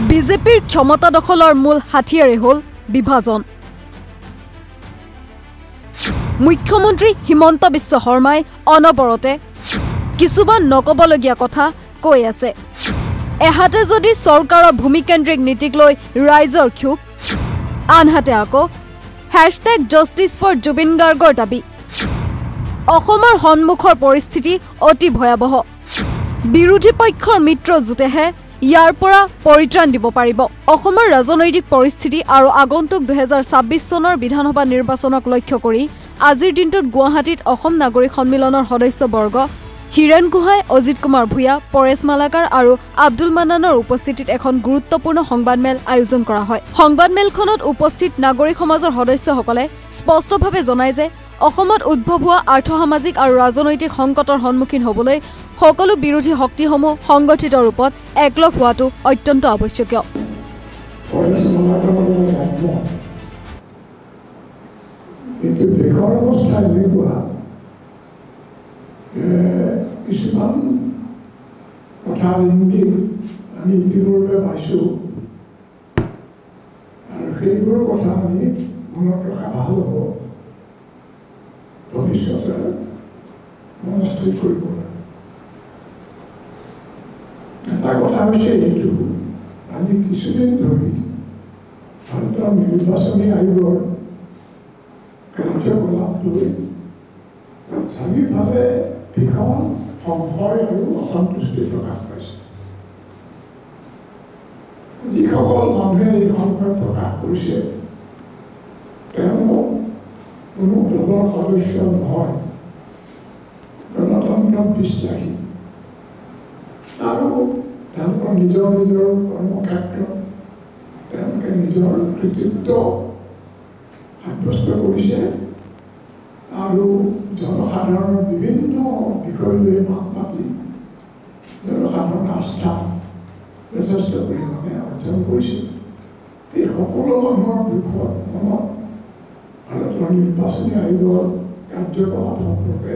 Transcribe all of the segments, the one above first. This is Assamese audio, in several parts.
বিজেপিৰ ক্ষমতা দখলৰ মূল হাতিয়াৰে হ'ল বিভাজন। মুখ্যমন্ত্ৰী হিমন্ত বিশ্ব শৰ্মাই অনবৰতে কিছুমান নকবলগীয়া কথা কৈ আছে। এহাতে যদি চৰকাৰৰ ভূমিকেন্দ্ৰিক নীতিক লৈ ৰাইজৰ ক্ষোভ, আনহাতে আকৌ #জাষ্টিছ ফৰ জুবিন গাৰ্গৰ দাবী। অসমৰ সন্মুখৰ পৰিস্থিতি অতি ভয়াৱহ। বিৰোধী পক্ষৰ মিত্ৰজোঁটেহে ইয়াৰ পৰা পৰিত্ৰাণ দিব পাৰিব। অসমৰ ৰাজনৈতিক পৰিস্থিতি আৰু আগন্তুক 2026 চনৰ বিধানসভা নিৰ্বাচনক লক্ষ্য কৰি আজিৰ দিনটোত গুৱাহাটীত অসম নাগৰিক সন্মিলনৰ সদস্যবৰ্গ হিৰেণ গোহাঁই, অজিত কুমাৰ ভূঞা, পৰেশ মালাকাৰ আৰু আব্দুল মান্নানৰ উপস্থিতিত এখন গুৰুত্বপূৰ্ণ সংবাদমেল আয়োজন কৰা হয়। সংবাদমেলখনত উপস্থিত নাগৰিক সমাজৰ সদস্যসকলে স্পষ্টভাৱে জনায় যে অসমত উদ্ভৱ হোৱা আৰ্থসামাজিক আৰু ৰাজনৈতিক সংকটৰ সন্মুখীন হ'বলৈ সকলো বিৰোধী শক্তিসমূহ সংগঠিত ৰূপত একলগ হোৱাটো অত্যন্ত আৱশ্যকীয়। কিছুমান কথা ইংগিত আমি ইতিপূৰ্বে পাইছোঁ আৰু সেইবোৰ কথা আমি মনত ৰখা ভাল হ'ব। ভৱিষ্যতে মনস্থিৰ কৰিব লাগে। এটা কথা হৈছে এইটো, আজি কিছুদিন ধৰি ভাৰতৰ নিৰ্বাচনী আয়োগৰ কাৰ্যকলাপ লৈ চাৰিওফালে ভীষণ সংশয় আৰু অসন্তুষ্টি প্ৰকাশ পাইছে। যিসকল মানুহে এই সংশয় প্ৰকাশ কৰিছে তেওঁলোক কোনো দলৰ সদস্য নহয়, গণতন্ত্ৰ বিশ্বাসী আৰু তেওঁলোকৰ নিজৰ নিজৰ কৰ্মক্ষেত্ৰত তেওঁলোকে নিজৰ কৃতিত্ব সাব্যস্ত কৰিছে আৰু জনসাধাৰণৰ বিভিন্ন বিষয় লৈ মাত মাতি জনসাধাৰণৰ আস্থা যথেষ্ট পৰিমাণে অৰ্জন কৰিছে। এই সকলো মানুহৰ বিষয়ত মনত ভাৰতৰ নিৰ্বাচনী আয়োগৰ কাৰ্যকলাপ সম্পৰ্কে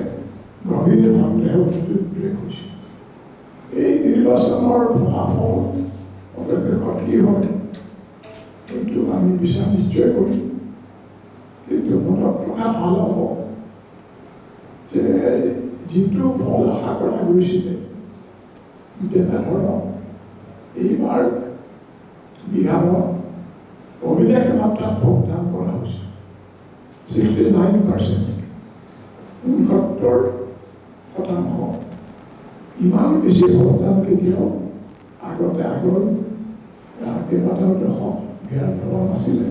গভীৰ সন্দেহ উদ্ৰেক হৈছে। এই নিৰ্বাচনৰ ফলাফল অৱশেষত কি হয় সেইটো আমি বিচাৰ নিশ্চয় কৰিম, কিন্তু মনত ৰখা ভাল হ'ব যে যিটো ফল আশা কৰা গৈছিলে, যেনে ধৰক এইবাৰ বিহাৰত অভিলেখ মাত্ৰাত ভোটদান কৰা হৈছে 69%, 69%। ইমান বেছি ভোটদান কেতিয়াও আগতে আগৰ কেইবাটাও দশক বিহাৰত হোৱা নাছিলে।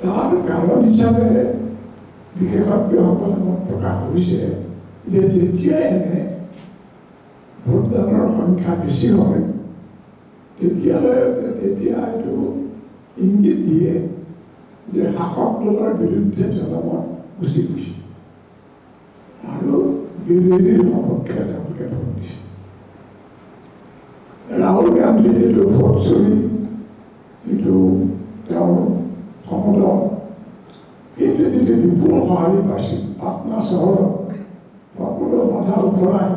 তাৰ কাৰণ হিচাপে বিশেষজ্ঞসকলে মত প্ৰকাশ কৰিছে যে যেতিয়াই এনে ভোটদানৰ সংখ্যা বেছি হয় তেতিয়া এইটো ইংগিত দিয়ে যে শাসক দলৰ বিৰুদ্ধে জনমত গুচি গৈছে আৰু বিৰোধীৰ সপক্ষে তেওঁলোকে ভোট দিছে। ৰাহুল গান্ধী যিটো ভোট চুৰি, যিটো তেওঁৰ সমদল, সেইটো যিটো বিপুল সঁহাৰি পাইছিল পাটনা চহৰত সকলো বাধা উঠৰাই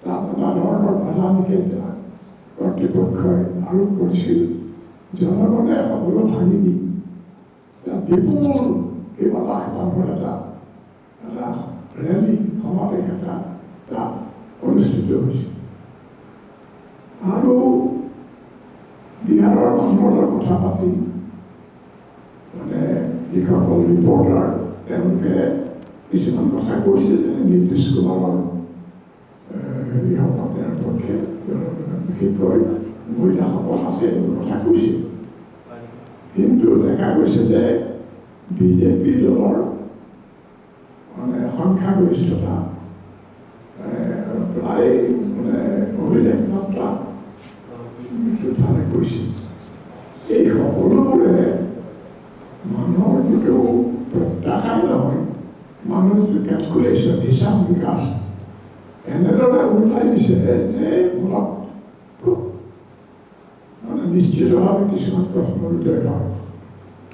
তাত নানা ধৰণৰ বাধা নিষেধা কৰ্তৃপক্ষই আৰোপ কৰিছিল। জনগণে সকলো ভাঙি দি বিপুল কেইবা লাখ মানুহৰ এটা ৰেলী সমাৱেশ এটা তাত অনুষ্ঠিত হৈছে আৰু বিহাৰৰ মানুহৰ কথা পাতি মানে যিসকল ৰিপৰ্টাৰ তেওঁলোকে কিছুমান কথা কৈছে, যেনে নীতিশ কুমাৰৰ হেৰিসকল তেওঁৰ পক্ষে বিশেষকৈ মহিলাসকল আছে এইবোৰ কথা কৈছে, কিন্তু দেখা গৈছে যে বিজেপি দলৰ মানে সংখ্যাগৰিষ্ঠতা প্ৰায় মানে অভিলেখ মাত্ৰা কৈছে। এই সকলোবোৰে মানুহৰ যিটো প্ৰত্যাশাই নহয়, মানুহৰ যিটো কেলকুলেশ্যন হিচাপ বিকাশ এনেদৰে উল্টাই দিছে যে অলপ খুব মানে নিশ্চিতভাৱে কিছুমান প্ৰশ্নৰ উদয় হয়।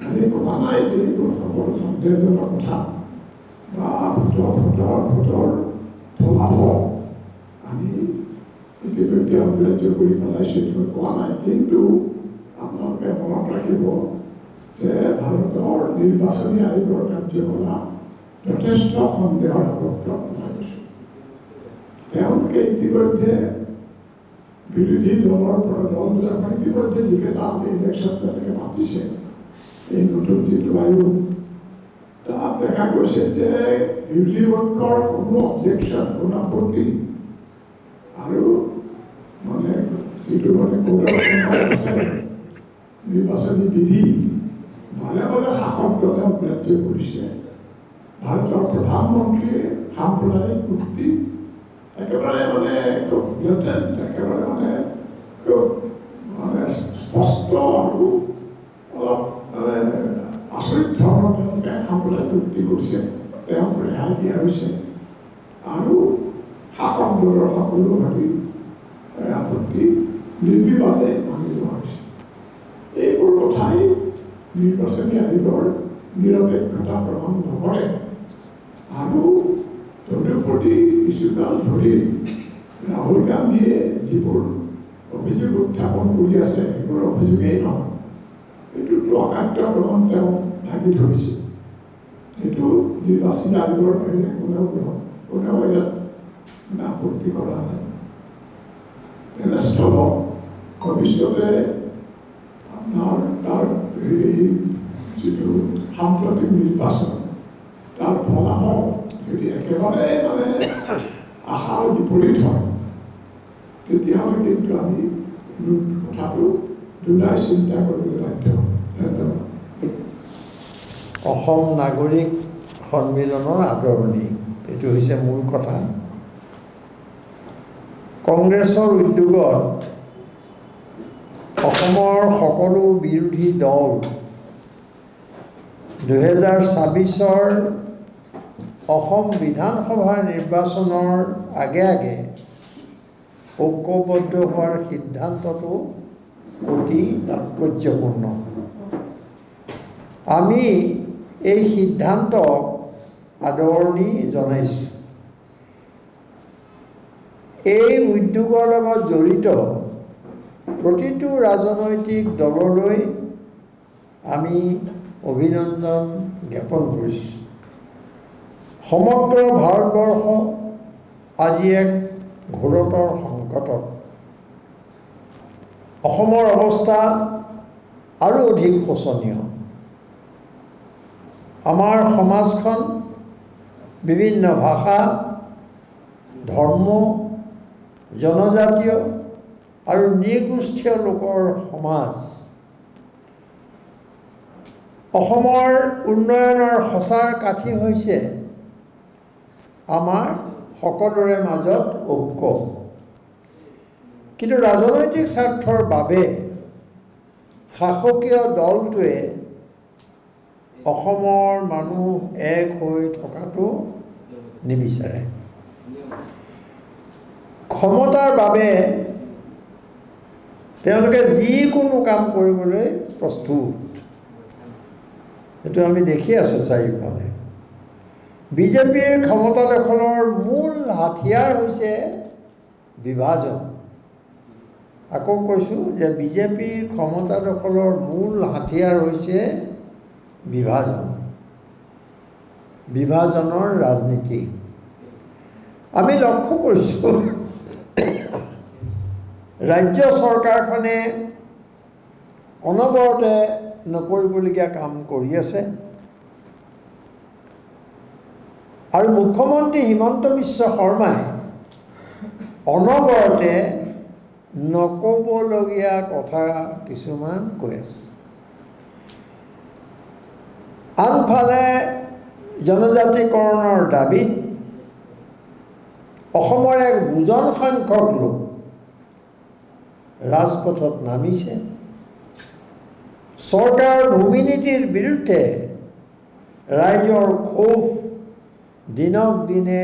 আমি কোৱা নাই যে এইবোৰ সকলো সন্দেহজনক কথা বা ভোটৰ ফলাফল আমি ইতিমধ্যে অগ্ৰাহ্য কৰি পেলাইছে মই কোৱা নাই, কিন্তু আপোনালোকে মনত ৰাখিব যে ভাৰতৰ নিৰ্বাচনী আয়োগৰ কাৰ্যকলাপ যথেষ্ট সন্দেহৰ আৱদ্ধ হৈ গৈছে। তেওঁলোকে ইতিমধ্যে বিৰোধী দলৰ পৰা দলবিলাকে ইতিমধ্যে যিকেইটা আমি ইলেকশ্যন তেনেকৈ মাতিছে, এই নতুন যিটো আয়োগ তাত দেখা গৈছে যে বিৰোধী পক্ষৰ কোনো অবজেকশ্যন, কোনো আপত্তি আৰু মানে যিটো মানে আছে নিৰ্বাচনী বিধি ভালে ভালে শাসক দলে অগ্ৰাহ্য কৰিছে। ভাৰতৰ প্ৰধানমন্ত্ৰীয়ে সাম্প্ৰদায়িক মুক্তি একেবাৰে মানে একেবাৰে মানে স্পষ্ট আৰু অলপ আচৰিত ধৰণৰ তেওঁলোকে সাম্প্ৰদায়িক মুক্তি কৰিছে, তেওঁক ৰেহাই দিয়া হৈছে আৰু শাসক দলৰ সকলো হেৰি আপত্তি নিৰ্বিবাদে মানি লোৱা হৈছে। এইবোৰ কথাই নিৰ্বাচনী আয়োগৰ নিৰপেক্ষতা প্ৰমাণ নকৰে আৰু তদুপৰি কিছুকাল ধৰি ৰাহুল গান্ধীয়ে যিবোৰ অভিযোগ উত্থাপন কৰি আছে সেইবোৰ অভিযোগেই নহয়, এইটোতো অকাট্য প্ৰমাণ তেওঁ ঢাকি ধৰিছে। সেইটো নিৰ্বাচনী আয়োগৰ বাহিৰে কোনেও ইয়াত আপত্তি কৰা নাই। তেনেস্থলত ভৱিষ্যতে আপোনাৰ তাৰ এই যিটো সাম্প্ৰতিক নিৰ্বাচন তাৰ ফলাফল যদি একেবাৰে মানে আশাৰ বিপৰীত হয়, তেতিয়াহ'লে কিন্তু আমি কথাটো দুটাই চিন্তা কৰিবলৈ বাধ্য হ'ম। ধন্যবাদ। অসম নাগৰিক সন্মিলনৰ আদৰণি, এইটো হৈছে মূল কথা। কংগ্ৰেছৰ উদ্যোগত অসমৰ সকলো বিৰোধী দল 2026 অসম বিধানসভা নিৰ্বাচনৰ আগে আগে ঐক্যবদ্ধ হোৱাৰ সিদ্ধান্তটো অতি তাৎপৰ্যপূৰ্ণ। আমি এই সিদ্ধান্তক আদৰণি জনাইছোঁ। এই উদ্যোগৰ লগত জড়িত প্ৰতিটো ৰাজনৈতিক দললৈ আমি অভিনন্দন জ্ঞাপন কৰিছোঁ। সমগ্ৰ ভাৰতবৰ্ষ আজি এক ঘোৰতৰ সংকটত। অসমৰ অৱস্থা আৰু অধিক শোচনীয়। আমাৰ সমাজখন বিভিন্ন ভাষা, ধৰ্ম, জনজাতীয় আৰু নৃগোষ্ঠীয় লোকৰ সমাজ। অসমৰ উন্নয়নৰ সঁচাৰ কাঠি হৈছে আমাৰ সকলোৰে মাজত ঐক্য। কিন্তু ৰাজনৈতিক স্বাৰ্থৰ বাবে শাসকীয় দলটোৱে অসমৰ মানুহ এক হৈ থকাটো নিবিচাৰে। ক্ষমতাৰ বাবে তেওঁলোকে যিকোনো কাম কৰিবলৈ প্ৰস্তুত। এইটো আমি দেখি আছোঁ চাৰিওফালে। বিজেপিৰ ক্ষমতা দখলৰ মূল হাতিয়াৰ হৈছে বিভাজন। আকৌ কৈছোঁ যে বিজেপিৰ ক্ষমতা দখলৰ মূল হাতিয়াৰ হৈছে বিভাজন, বিভাজনৰ ৰাজনীতি। আমি লক্ষ্য কৰিছোঁ ৰাজ্য চৰকাৰখনে অনবৰতে নকৰিবলগীয়া কাম কৰি আছে আৰু মুখ্যমন্ত্ৰী হিমন্ত বিশ্ব শৰ্মাই অনবৰতে নক'বলগীয়া কথা কিছুমান কৈ আছে। আনফালে জনজাতিকৰণৰ দাবীত অসমৰ এক বুজন সংখ্যক লোক ৰাজপথত নামিছে। চৰকাৰৰ ভূমি নীতিৰ বিৰুদ্ধে ৰাইজৰ ক্ষোভ দিনক দিনে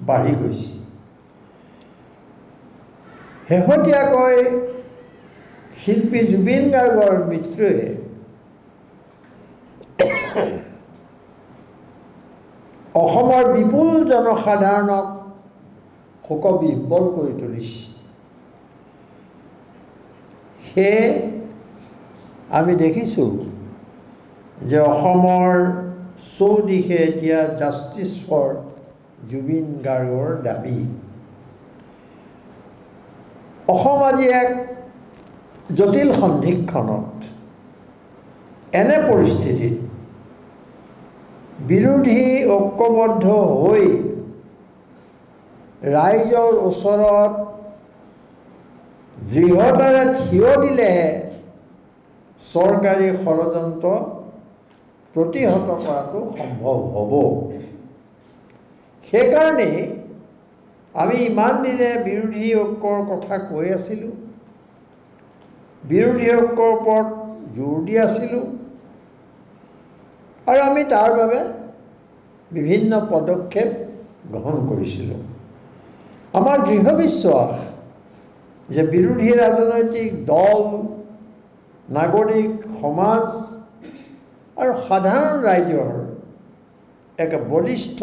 বাঢ়ি গৈছে। শেহতীয়াকৈ শিল্পী জুবিন গাৰ্গৰ মৃত্যুৱে অসমৰ বিপুল জনসাধাৰণক শোকবিহ্বল কৰি তুলিছে। সেয়ে আমি দেখিছোঁ যে অসমৰ চৌদিশে এতিয়া জাষ্টিছ ফৰ জুবিন গাৰ্গৰ দাবী। অসম আজি এক জটিল সন্ধিক্ষণত, এনে পৰিস্থিতিত বিৰোধী ঐক্যবদ্ধ হৈ ৰাইজৰ ওচৰত দৃঢ়তাৰে থিয় দিলেহে চৰকাৰী ষড়যন্ত্ৰ প্ৰতিহত কৰাটো সম্ভৱ হ'ব। সেইকাৰণেই আমি ইমান দিনে বিৰোধী ঐক্যৰ কথা কৈ আছিলোঁ, বিৰোধী ঐক্যৰ ওপৰত জোৰ দি আছিলোঁ, আৰু আমি তাৰ বাবে বিভিন্ন পদক্ষেপ গ্ৰহণ কৰিছিলোঁ। আমাৰ দৃঢ় বিশ্বাস যে বিৰোধী ৰাজনৈতিক দল, নাগৰিক সমাজ আৰু সাধাৰণ ৰাইজৰ এক বলিষ্ঠ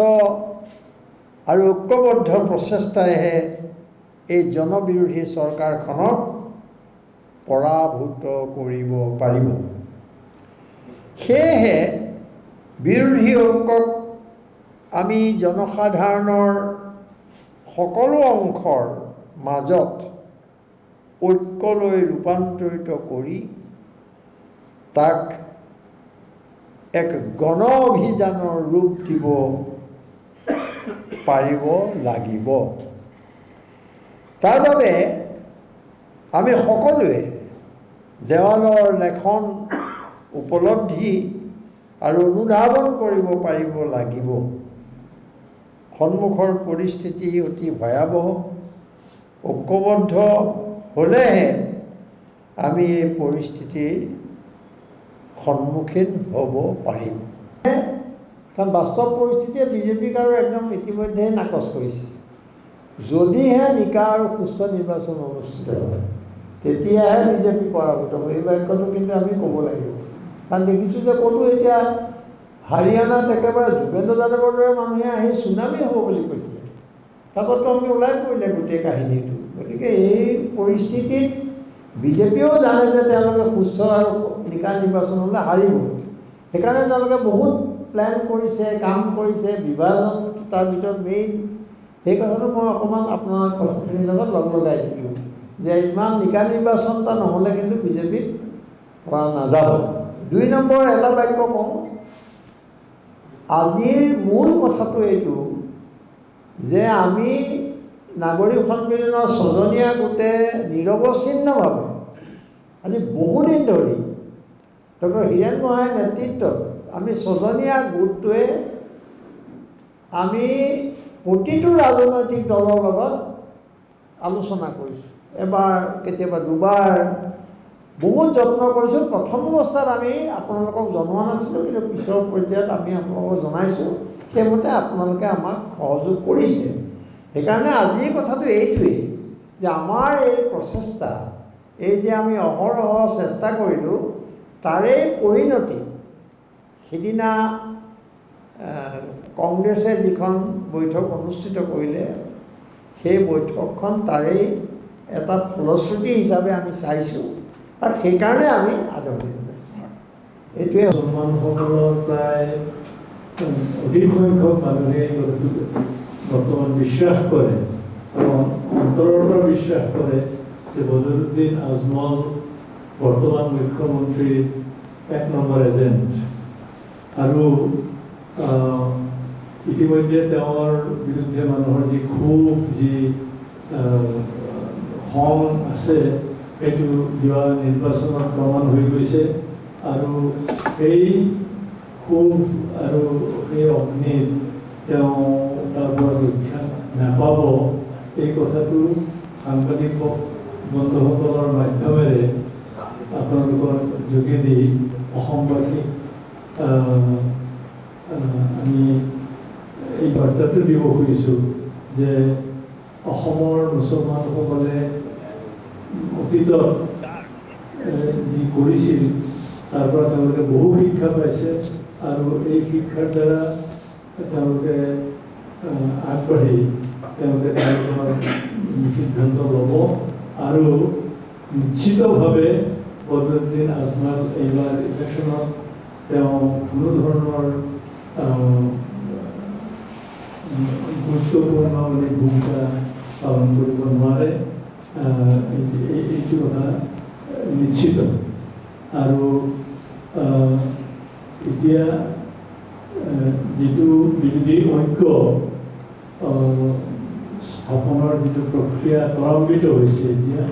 আৰু ঐক্যবদ্ধ প্ৰচেষ্টাইহে এই জনবিৰোধী চৰকাৰখনক পৰাভূত কৰিব পাৰিব। সেয়েহে বিৰোধী ঐক্যক আমি জনসাধাৰণৰ সকলো অংশৰ মাজত ঐক্যলৈ ৰূপান্তৰিত কৰি তাক এক গণ অভিযানৰ ৰূপ দিব পাৰিব লাগিব। তাৰ বাবে আমি সকলোৱে দেৱালৰ লেখন উপলব্ধি আৰু অনুধাৱন কৰিব পাৰিব লাগিব। সন্মুখৰ পৰিস্থিতি অতি ভয়াৱহ, ঐক্যবদ্ধ হ'লেহে আমি এই পৰিস্থিতিৰ সন্মুখীন হ'ব পাৰিম। কাৰণ বাস্তৱ পৰিস্থিতিয়ে বিজেপিক আৰু একদম ইতিমধ্যে নাকচ কৰিছে। যদিহে নিকা আৰু সুস্থ নিৰ্বাচন অনুষ্ঠিত হয় তেতিয়াহে বিজেপি পৰাভূত হ'ব। এই বাক্যটো কিন্তু আমি ক'ব লাগিব। কাৰণ দেখিছোঁ যে ক'তো এতিয়া হাৰিয়ানাত একেবাৰে যোগেন্দ্ৰ যাদৱৰ দৰে মানুহে আহি চুনামি হ'ব বুলি কৈছিলে, তাৰপৰাতো আমি ওলাই পৰিলে গোটেই কাহিনীটো। গতিকে এই পৰিস্থিতিত বিজেপিয়েও জানে যে তেওঁলোকে সুস্থ আৰু নিকা নিৰ্বাচন হ'লে হাৰিব। সেইকাৰণে তেওঁলোকে বহুত প্লেন কৰিছে, কাম কৰিছে, বিভাজন তাৰ ভিতৰত মেইন। সেই কথাটো মই অকণমান আপোনাৰ কথাখিনিৰ লগত লগাই দিলোঁ যে ইমান নিকা নিৰ্বাচন এটা নহ'লে কিন্তু বিজেপিত পৰা নাযাব। 2 নম্বৰ এটা বাক্য কওঁ, আজিৰ মূল কথাটো এইটো যে আমি নাগৰিক সন্মিলনৰ 6জনীয়া গোটে নিৰৱচ্ছিন্নভাৱে আজি বহুদিন ধৰি ডক্টৰ হীৰেণ গোহাঁইৰ নেতৃত্বত আমি 6জনীয়া গোটটোৱে আমি প্ৰতিটো ৰাজনৈতিক দলৰ লগত আলোচনা কৰিছোঁ। এবাৰ কেতিয়াবা 2বাৰ বহুত যত্ন কৰিছোঁ। প্ৰথম অৱস্থাত আমি আপোনালোকক জনোৱা নাছিলোঁ, কিন্তু পিছৰ পৰ্যায়ত আমি আপোনালোকক জনাইছোঁ। সেইমতে আপোনালোকে আমাক সহযোগ কৰিছে। সেইকাৰণে আজিৰ কথাটো এইটোৱেই যে আমাৰ এই প্ৰচেষ্টা, এই যে আমি অহৰহ চেষ্টা কৰিলোঁ, তাৰে পৰিণতি সিদিনা কংগ্ৰেছে যিখন বৈঠক অনুষ্ঠিত কৰিলে, সেই বৈঠকখন তাৰেই এটা ফলশ্ৰুতি হিচাপে আমি চাইছোঁ, আৰু সেইকাৰণে আমি আদৰণি জনাইছোঁ। এইটোৱে মুছলমানসকলৰ প্ৰায় অধিক সংখ্যক মানুহে এই কথাটো বৰ্তমান বিশ্বাস কৰে আৰু অন্তৰৰ পৰা বিশ্বাস কৰে যে বদৰুদ্দিন আজমল বৰ্তমান মুখ্যমন্ত্ৰীৰ 1 নম্বৰ এজেণ্ট। আৰু ইতিমধ্যে তেওঁৰ বিৰুদ্ধে মানুহৰ যি ক্ষোভ, যি খং আছে, সেইটো যোৱা নিৰ্বাচনত প্ৰমাণ হৈ গৈছে। আৰু সেই ক্ষোভ আৰু সেই অগ্নিত তেওঁ তাৰ পৰা ৰক্ষা নাপাব, এই কথাটো সাংবাদিক বন্ধুসকলৰ মাধ্যমেৰে আপোনালোকৰ যোগেদি অসমবাসীক আমি এই বাৰ্তাটো দিব খুজিছোঁ যে অসমৰ মুছলমানসকলে অতীতত যি কৰিছিল তাৰ পৰা তেওঁলোকে বহু শিক্ষা পাইছে, আৰু এই শিক্ষাৰ দ্বাৰা তেওঁলোকে আগবাঢ়ি তেওঁলোকে তাৰ সিদ্ধান্ত ল'ব আৰু নিশ্চিতভাৱে বদৰুদ্দিন আজমল এইবাৰ ইলেকশ্যনত তেওঁ কোনো ধৰণৰ গুৰুত্বপূৰ্ণ ভূমিকা পালন কৰিব নোৱাৰে এইটো কথা নিশ্চিত আৰু এতিয়া যিটো বিৰোধী ঐক্য স্থাপনৰ যিটো প্ৰক্ৰিয়া ত্বৰান্বিত হৈছে এতিয়া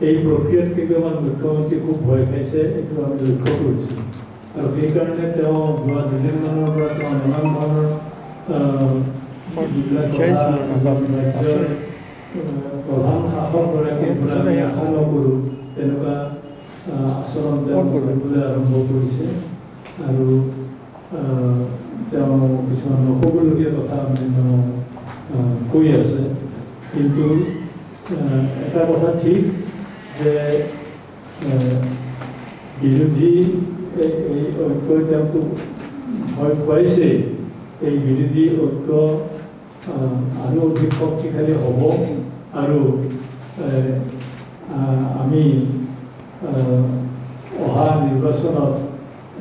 এই প্ৰক্ৰিয়াত কেইটামান মুখ্যমন্ত্ৰী খুব ভয় খাইছে এইটো আমি লক্ষ্য কৰিছোঁ আৰু সেইকাৰণে তেওঁ যোৱা দুদিনমানৰ পৰা তেওঁ নানান ধৰণৰ প্ৰধান শাসকগৰাকীৰ পৰা আমি আশা নকৰোঁ তেনেকুৱা আচৰণ তেওঁ কৰিবলৈ আৰম্ভ কৰিছে আৰু তেওঁ কিছুমান নক'বলগীয়া কথা তেওঁ কৈ আছে কিন্তু এটা কথা ঠিক যে বিৰোধী এই ঐক্যই তেওঁকো ভয় খুৱাইছে এই বিৰোধী ঐক্য আৰু অধিক শক্তিশালী হ'ব আৰু আমি অহা নিৰ্বাচনত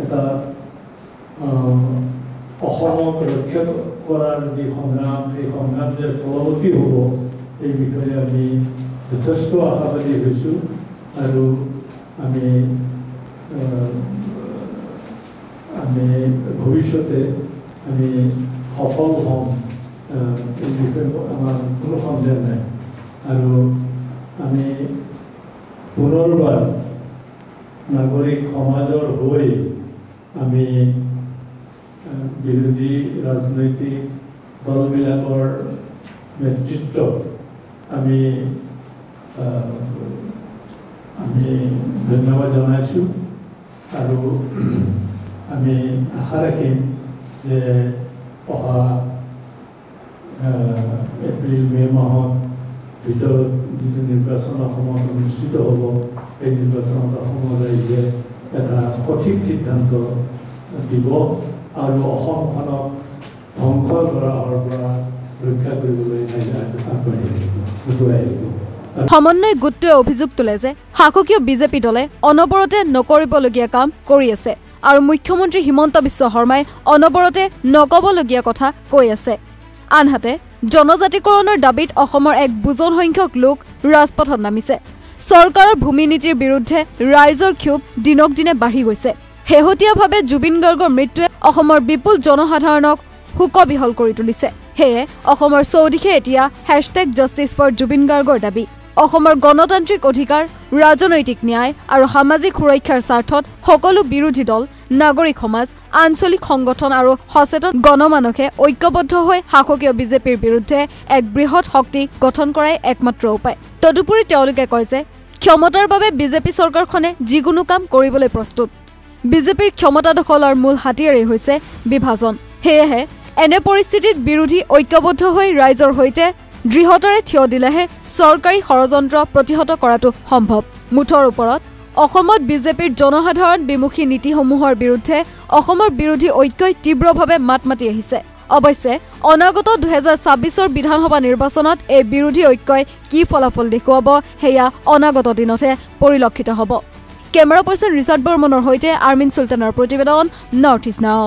এটা অসমক ৰক্ষা কৰাৰ যি সংগ্ৰাম সেই সংগ্ৰাম যে ফলৱতী হ'ব এই বিষয়ে আমি যথেষ্ট আশাবাদী হৈছোঁ আৰু আমি ভৱিষ্যতে আমি সফল হ'ম এই বিষয়ে আমাৰ কোনো সন্দেহ নাই আৰু আমি পুনৰবাৰ নাগৰিক সমাজৰ হৈ আমি বিৰোধী ৰাজনৈতিক দলবিলাকৰ নেতৃত্বক আমি ধন্যবাদ জনাইছোঁ আৰু আমি আশা ৰাখিম যে অহা এপ্ৰিল মে' মাহৰ ভিতৰত যিটো নিৰ্বাচন অসমত অনুষ্ঠিত হ'ব এই নিৰ্বাচনত অসমৰ ৰাইজে এটা সঠিক সিদ্ধান্ত দিব আৰু অসমখনক ধ্বংস কৰাৰ পৰা ৰক্ষা কৰিবলৈ আগবাঢ়ি আহিব। সমন্বয় গোটটোৱে অভিযোগ তোলে যে শাসকীয় বিজেপি দলে অনবৰতে নকৰিবলগীয়া কাম কৰি আছে আৰু মুখ্যমন্ত্ৰী হিমন্ত বিশ্ব শৰ্মাই অনবৰতে নকবলগীয়া কথা কৈ আছে। আনহাতে জনজাতিকৰণৰ দাবীত অসমৰ এক বুজন সংখ্যক লোক ৰাজপথত নামিছে। চৰকাৰৰ ভূমি নীতিৰ বিৰুদ্ধে ৰাইজৰ ক্ষোভ দিনক দিনে বাঢ়ি গৈছে। শেহতীয়াভাৱে জুবিন গাৰ্গৰ মৃত্যুৱে অসমৰ বিপুল জনসাধাৰণক শোকবিহল কৰি তুলিছে। সেয়ে অসমৰ চৌদিশে এতিয়া #JusticeForJubin গাৰ্গৰ দাবী। অসমৰ গণতান্ত্ৰিক অধিকাৰ, ৰাজনৈতিক ন্যায় আৰু সামাজিক সুৰক্ষাৰ স্বাৰ্থত সকলো বিৰোধী দল, নাগৰিক সমাজ, আঞ্চলিক সংগঠন আৰু সচেতন গণমানসে ঐক্যবদ্ধ হৈ শাসকীয় বিজেপিৰ বিৰুদ্ধে এক বৃহৎ শক্তি গঠন কৰাই একমাত্ৰ উপায়। তদুপৰি তেওঁলোকে কয় যে ক্ষমতাৰ বাবে বিজেপি চৰকাৰখনে যিকোনো কাম কৰিবলৈ প্ৰস্তুত। বিজেপিৰ ক্ষমতা দখলৰ মূল হাতিয়াৰেই হৈছে বিভাজন। সেয়েহে এনে পৰিস্থিতিত বিৰোধী ঐক্যবদ্ধ হৈ ৰাইজৰ সৈতে দৃঢ়তাৰে থিয় দিলেহে চৰকাৰী ষড়যন্ত্ৰ প্ৰতিহত কৰাটো সম্ভৱ। মুঠৰ ওপৰত অসমত বিজেপিৰ জনসাধাৰণ বিমুখী নীতিসমূহৰ বিৰুদ্ধে অসমৰ বিৰোধী ঐক্যই তীব্ৰভাৱে মাত মাতি আহিছে। অৱশ্যে অনাগত 2026 বিধানসভা নিৰ্বাচনত এই বিৰোধী ঐক্যই কি ফলাফল দেখুৱাব সেয়া অনাগত দিনতহে পৰিলক্ষিত হ'ব। কেমেৰা পাৰ্চন ৰিচাৰ্ড বৰ্মনৰ সৈতে আৰ্মিন চুলতানৰ প্ৰতিবেদন নৰ্থ ইষ্ট নাও।